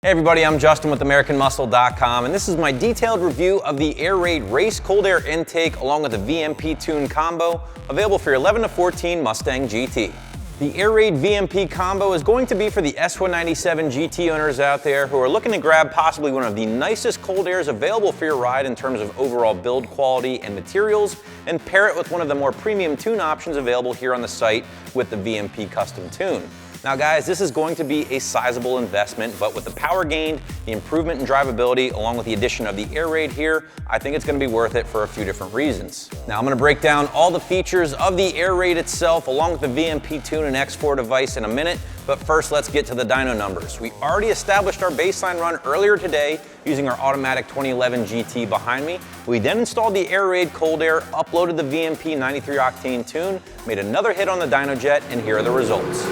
Hey everybody, I'm Justin with AmericanMuscle.com, and this is my detailed review of the Air Raid Race Cold Air Intake along with the VMP Tune Combo, available for your 11 to 14 Mustang GT. The Air Raid VMP Combo is going to be for the S197 GT owners out there who are looking to grab possibly one of the nicest cold airs available for your ride in terms of overall build quality and materials, and pair it with one of the more premium tune options available here on the site with the VMP Custom Tune. Now guys, this is going to be a sizable investment, but with the power gained, the improvement in drivability, along with the addition of the Air Raid here, I think it's gonna be worth it for a few different reasons. Now I'm gonna break down all the features of the Air Raid itself, along with the VMP Tune and X4 device in a minute, but first let's get to the dyno numbers. We already established our baseline run earlier today using our automatic 2011 GT behind me. We then installed the Air Raid Cold Air, uploaded the VMP 93 octane tune, made another hit on the dyno jet, and here are the results.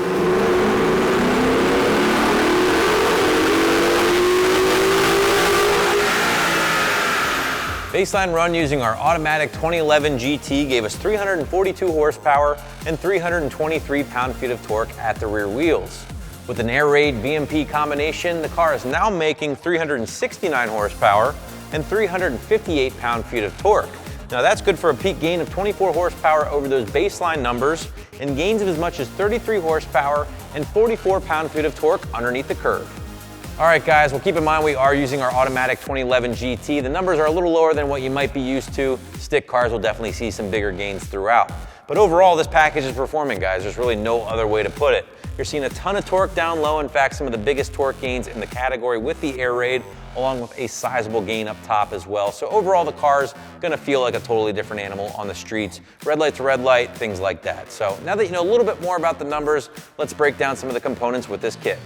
Baseline run using our automatic 2011 GT gave us 342 horsepower and 323 pound-feet of torque at the rear wheels. With an Air Raid VMP combination, the car is now making 369 horsepower and 358 pound-feet of torque. Now that's good for a peak gain of 24 horsepower over those baseline numbers and gains of as much as 33 horsepower and 44 pound-feet of torque underneath the curve. All right guys, well keep in mind we are using our automatic 2011 GT. The numbers are a little lower than what you might be used to. Stick cars will definitely see some bigger gains throughout. But overall, this package is performing, guys. There's really no other way to put it. You're seeing a ton of torque down low. In fact, some of the biggest torque gains in the category with the Air Raid, along with a sizable gain up top as well. So overall, the car's gonna feel like a totally different animal on the streets. Red light to red light, things like that. So now that you know a little bit more about the numbers, let's break down some of the components with this kit.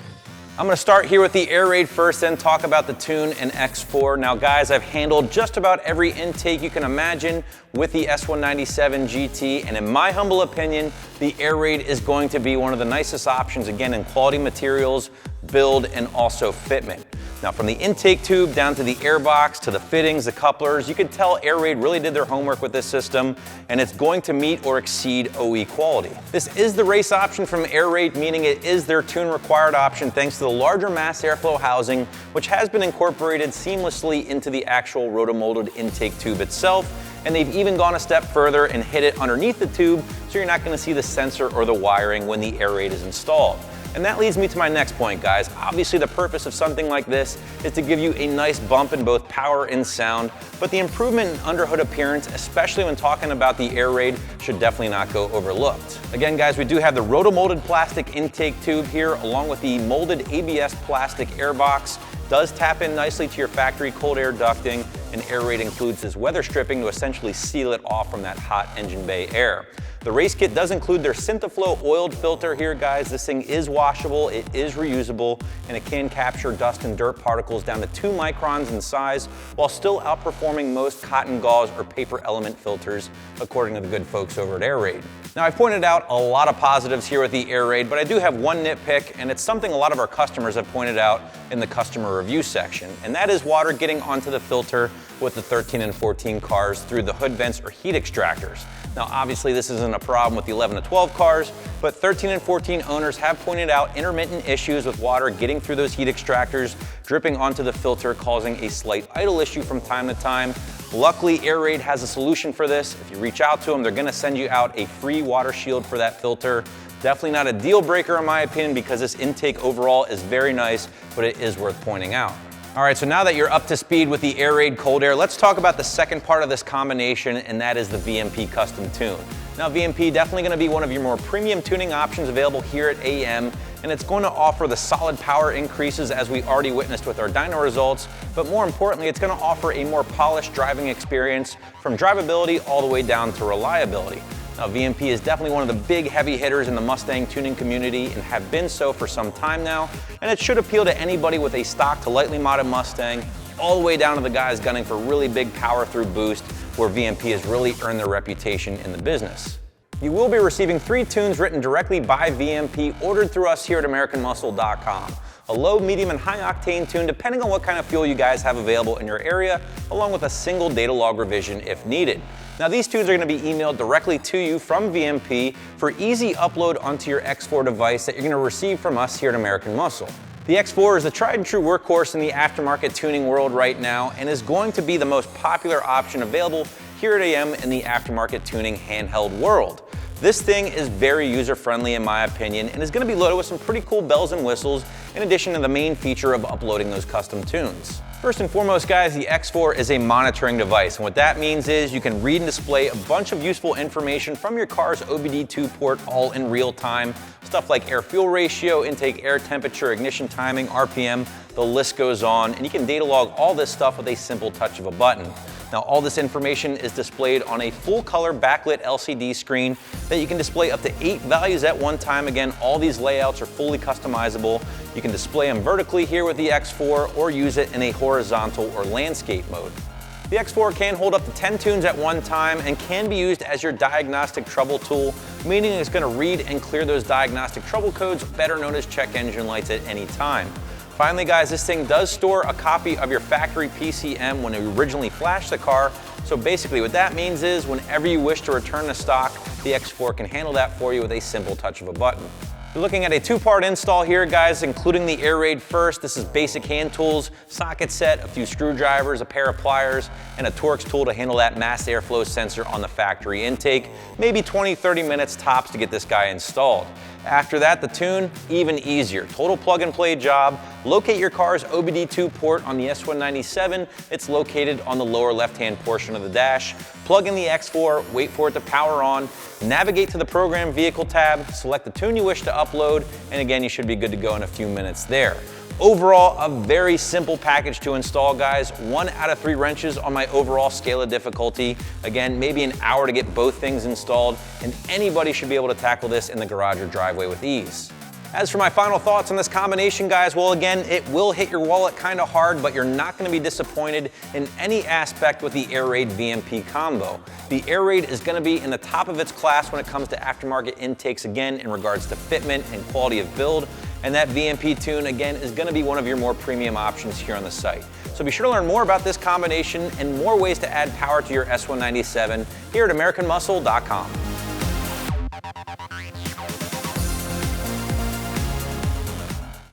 I'm gonna start here with the Air Raid first, then talk about the Tune and X4. Now guys, I've handled just about every intake you can imagine with the S197 GT, and in my humble opinion, the Air Raid is going to be one of the nicest options, again, in quality materials, build, and also fitment. Now from the intake tube down to the air box, to the fittings, the couplers, you can tell Air Raid really did their homework with this system, and it's going to meet or exceed OE quality. This is the race option from Air Raid, meaning it is their tune required option thanks to the larger mass airflow housing, which has been incorporated seamlessly into the actual rotomolded intake tube itself. And they've even gone a step further and hid it underneath the tube, so you're not gonna see the sensor or the wiring when the Air Raid is installed. And that leads me to my next point, guys. Obviously, the purpose of something like this is to give you a nice bump in both power and sound, but the improvement in underhood appearance, especially when talking about the Air Raid, should definitely not go overlooked. Again, guys, we do have the rotomolded plastic intake tube here, along with the molded ABS plastic air box. Does tap in nicely to your factory cold air ducting, and Air Raid includes this weather stripping to essentially seal it off from that hot engine bay air. The race kit does include their Synthaflow oiled filter here, guys. This thing is washable, it is reusable, and it can capture dust and dirt particles down to 2 microns in size, while still outperforming most cotton gauze or paper element filters, according to the good folks over at Air Raid. Now, I've pointed out a lot of positives here with the Air Raid, but I do have one nitpick, and it's something a lot of our customers have pointed out in the customer review section, and that is water getting onto the filter with the 13 and 14 cars through the hood vents or heat extractors. Now, obviously this isn't a problem with the 11 to 12 cars, but 13 and 14 owners have pointed out intermittent issues with water getting through those heat extractors, dripping onto the filter, causing a slight idle issue from time to time. Luckily, Air Raid has a solution for this. If you reach out to them, they're gonna send you out a free water shield for that filter. Definitely not a deal breaker in my opinion, because this intake overall is very nice, but it is worth pointing out. All right, so now that you're up to speed with the Air Raid Cold Air, let's talk about the second part of this combination, and that is the VMP Custom Tune. Now, VMP definitely gonna be one of your more premium tuning options available here at AM, and it's going to offer the solid power increases as we already witnessed with our dyno results, but more importantly, it's gonna offer a more polished driving experience from drivability all the way down to reliability. Now, VMP is definitely one of the big heavy hitters in the Mustang tuning community and have been so for some time now, and it should appeal to anybody with a stock to lightly modded Mustang, all the way down to the guys gunning for really big power through boost, where VMP has really earned their reputation in the business. You will be receiving 3 tunes written directly by VMP, ordered through us here at AmericanMuscle.com. A low, medium, and high octane tune, depending on what kind of fuel you guys have available in your area, along with a single data log revision if needed. Now, these tunes are going to be emailed directly to you from VMP for easy upload onto your X4 device that you're going to receive from us here at American Muscle. The X4 is the tried and true workhorse in the aftermarket tuning world right now and is going to be the most popular option available here at AM in the aftermarket tuning handheld world. This thing is very user-friendly in my opinion and is going to be loaded with some pretty cool bells and whistles in addition to the main feature of uploading those custom tunes. First and foremost, guys, the X4 is a monitoring device, and what that means is you can read and display a bunch of useful information from your car's OBD2 port all in real time. Stuff like air-fuel ratio, intake air temperature, ignition timing, RPM, the list goes on, and you can data log all this stuff with a simple touch of a button. Now, all this information is displayed on a full-color backlit LCD screen that you can display up to 8 values at one time. Again, all these layouts are fully customizable. You can display them vertically here with the X4 or use it in a horizontal or landscape mode. The X4 can hold up to 10 tunes at one time and can be used as your diagnostic trouble tool, meaning it's going to read and clear those diagnostic trouble codes, better known as check engine lights, at any time. Finally, guys, this thing does store a copy of your factory PCM when you originally flashed the car. So basically what that means is whenever you wish to return to stock, the X4 can handle that for you with a simple touch of a button. You're looking at a two-part install here, guys, including the air raid first. This is basic hand tools, socket set, a few screwdrivers, a pair of pliers, and a Torx tool to handle that mass airflow sensor on the factory intake. Maybe 20-30 minutes tops to get this guy installed. After that, the tune, even easier. Total plug-and-play job. Locate your car's OBD2 port on the S197. It's located on the lower left-hand portion of the dash. Plug in the X4, wait for it to power on, navigate to the Program Vehicle tab, select the tune you wish to upload, and again, you should be good to go in a few minutes there. Overall, a very simple package to install, guys. 1 out of 3 wrenches on my overall scale of difficulty. Again, maybe an hour to get both things installed, and anybody should be able to tackle this in the garage or driveway with ease. As for my final thoughts on this combination, guys, well, again, it will hit your wallet kind of hard, but you're not going to be disappointed in any aspect with the Air Raid VMP combo. The Air Raid is going to be in the top of its class when it comes to aftermarket intakes, again, in regards to fitment and quality of build. And that VMP tune, again, is going to be one of your more premium options here on the site. So be sure to learn more about this combination and more ways to add power to your S197 here at AmericanMuscle.com.